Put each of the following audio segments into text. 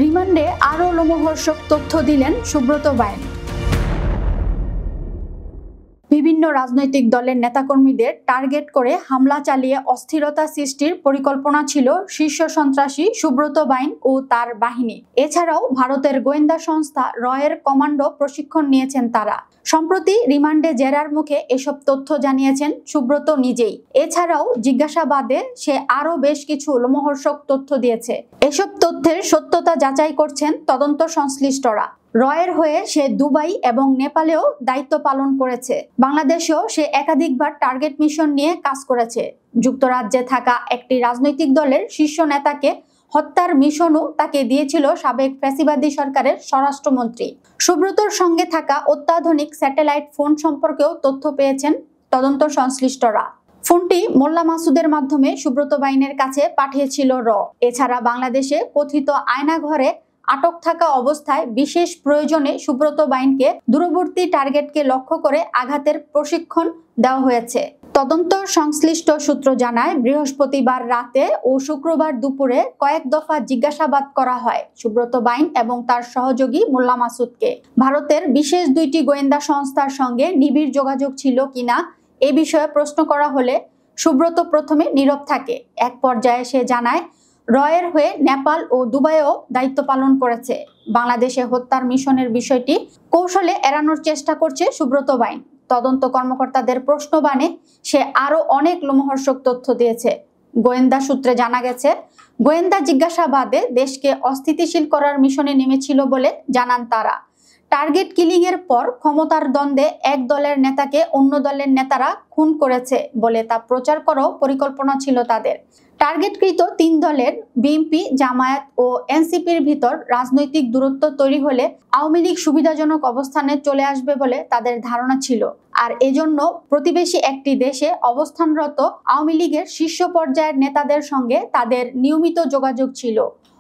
রিমান্ডে আরও লোমহর্ষক তথ্য দিলেন সুব্রত বাইন। বিভিন্ন রাজনৈতিক দলের নেতাকর্মীদের টার্গেট করে হামলা চালিয়ে অস্থিরতা সৃষ্টির পরিকল্পনা ছিল শীর্ষ সন্ত্রাসী সুব্রত বাইন ও তার বাহিনী। এছাড়াও ভারতের গোয়েন্দা সংস্থা রয়ের কমান্ডো প্রশিক্ষণ নিয়েছেন তারা। সম্প্রতি রিমান্ডে জেরার মুখে এসব তথ্য জানিয়েছেন সুব্রত নিজেই। এছাড়াও জিজ্ঞাসাবাদে সে আরও বেশ কিছু লোমহর্ষক তথ্য দিয়েছে। এসব তথ্যের সত্যতা যাচাই করছেন তদন্ত সংশ্লিষ্টরা। রয়ের হয়ে সে দুবাই এবং নেপালেও দায়িত্ব পালন করেছে। বাংলাদেশেও সে একাধিকবার টার্গেট মিশন নিয়ে কাজ করেছে। যুক্তরাজ্যে থাকা একটি রাজনৈতিক দলের শীর্ষ নেতাকে হত্যার মিশনও তাকে দিয়েছিল সাবেক ফ্যাসিবাদী সরকারের স্বরাষ্ট্রমন্ত্রী। সুব্রতর সঙ্গে থাকা অত্যাধুনিক স্যাটেলাইট ফোন সম্পর্কেও তথ্য পেয়েছেন তদন্ত সংশ্লিষ্টরা। ফোনটি মোল্লা মাসুদের মাধ্যমে সুব্রত বাইনের কাছে পাঠিয়েছিল র। এছাড়া বাংলাদেশে কথিত আয়নাঘরে আটক থাকা অবস্থায় বিশেষ প্রয়োজনে সুব্রত বাইনকে দূরবর্তী টার্গেটকে লক্ষ্য করে আঘাতের প্রশিক্ষণ দেওয়া হয়েছে। তদন্ত সংশ্লিষ্ট সূত্র জানায়, বৃহস্পতিবার রাতে ও শুক্রবার দুপুরে কয়েক দফা জিজ্ঞাসাবাদ করা হয় সুব্রত বাইন এবং তার সহযোগী মোল্লা মাসুদকে। ভারতের বিশেষ দুইটি গোয়েন্দা সংস্থার সঙ্গে নিবিড় যোগাযোগ ছিল কিনা এ বিষয়ে প্রশ্ন করা হলে সুব্রত প্রথমে নীরব থাকে। এক পর্যায়ে সে জানায়, রয়ের হয়ে নেপাল ও দুবাইও দায়িত্ব পালন করেছে। বাংলাদেশে হত্যার মিশনের বিষয়টি কৌশলে এড়ানোর চেষ্টা করছে সুব্রত বাইন। তদন্ত কর্মকর্তাদের প্রশ্নবাণে সে আরও অনেক লোমহর্ষক তথ্য দিয়েছে। গোয়েন্দা সূত্রে জানা গেছে, গোয়েন্দা জিজ্ঞাসাবাদে দেশকে অস্থিতিশীল করার মিশনে নেমেছিল বলে জানান তারা। টার্গেট কিলিং এর পর ক্ষমতার দ্বন্দ্বে এক দলের নেতাকে অন্য দলের নেতারা খুন করেছে বলে তা প্রচার করাও পরিকল্পনা ছিল তাদের। টার্গেটকৃত তিন দলের বিএনপি, জামায়াত ও এনসিপির ভিতর রাজনৈতিক দূরত্ব তৈরি হলে আওয়ামী লীগ সুবিধাজনক অবস্থানে চলে আসবে বলে তাদের ধারণা ছিল। আর এজন্য প্রতিবেশী একটি দেশে অবস্থানরত আওয়ামী লীগের শীর্ষ পর্যায়ের নেতাদের সঙ্গে তাদের নিয়মিত যোগাযোগ ছিল।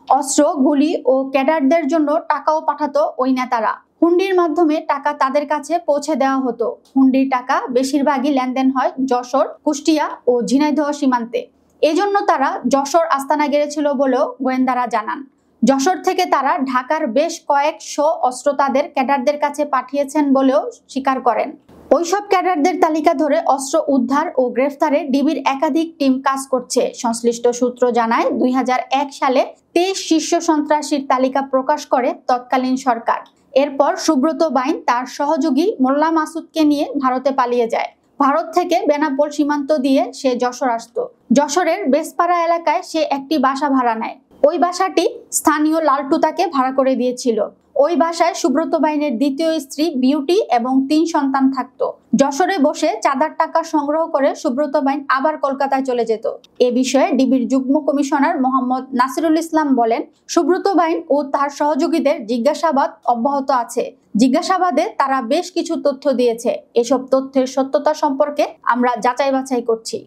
অস্ত্র, গুলি ও ক্যাডারদের জন্য টাকাও পাঠাতো ওই নেতারা। হুন্ডির মাধ্যমে টাকা তাদের কাছে পৌঁছে দেওয়া হতো। হুন্ডির টাকা বেশিরভাগই লেনদেন হয় যশোর, কুষ্টিয়া ও ঝিনাইদহ সীমান্তে। এজন্য তারা যশোর আস্তানা গেড়েছিল বলেও গোয়েন্দারা জানান। যশোর থেকে তারা ঢাকার বেশ কয়েকশো অস্ত্র তাদের ক্যাডারদের কাছে পাঠিয়েছেন বলেও স্বীকার করেন। ওইসব ক্যাডারদের তালিকা ধরে অস্ত্র উদ্ধার ও গ্রেফতারে ডিবির একাধিক টিম কাজ করছে। সংশ্লিষ্ট সূত্র জানায়, 2001 সালে 23 শীর্ষ সন্ত্রাসীর তালিকা প্রকাশ করে তৎকালীন সরকার। এরপর সুব্রত বাইন তার সহযোগী মোল্লা মাসুদকে নিয়ে ভারতে পালিয়ে যায়। ভারত থেকে বেনাপোল সীমান্ত দিয়ে সে যশোর আসতো। যশোরের বেসপাড়া এলাকায় সে একটি বাসা ভাড়া নেয়। ওই বাসাটি স্থানীয় লালটু তাকে ভাড়া করে দিয়েছিল। ওই বাসায় সুব্রত বাইনের দ্বিতীয় স্ত্রী বিউটি এবং 3 সন্তান থাকতো। যশোরে বসে চাঁদার টাকা সংগ্রহ করে সুব্রত বাইন আবার কলকাতায় চলে যেত। এ বিষয়ে ডিবির যুগ্ম কমিশনার মোহাম্মদ নাসিরুল ইসলাম বলেন, সুব্রত বাইন ও তার সহযোগীদের জিজ্ঞাসাবাদ অব্যাহত আছে। জিজ্ঞাসাবাদে তারা বেশ কিছু তথ্য দিয়েছে। এসব তথ্যের সত্যতা সম্পর্কে আমরা যাচাই বাছাই করছি।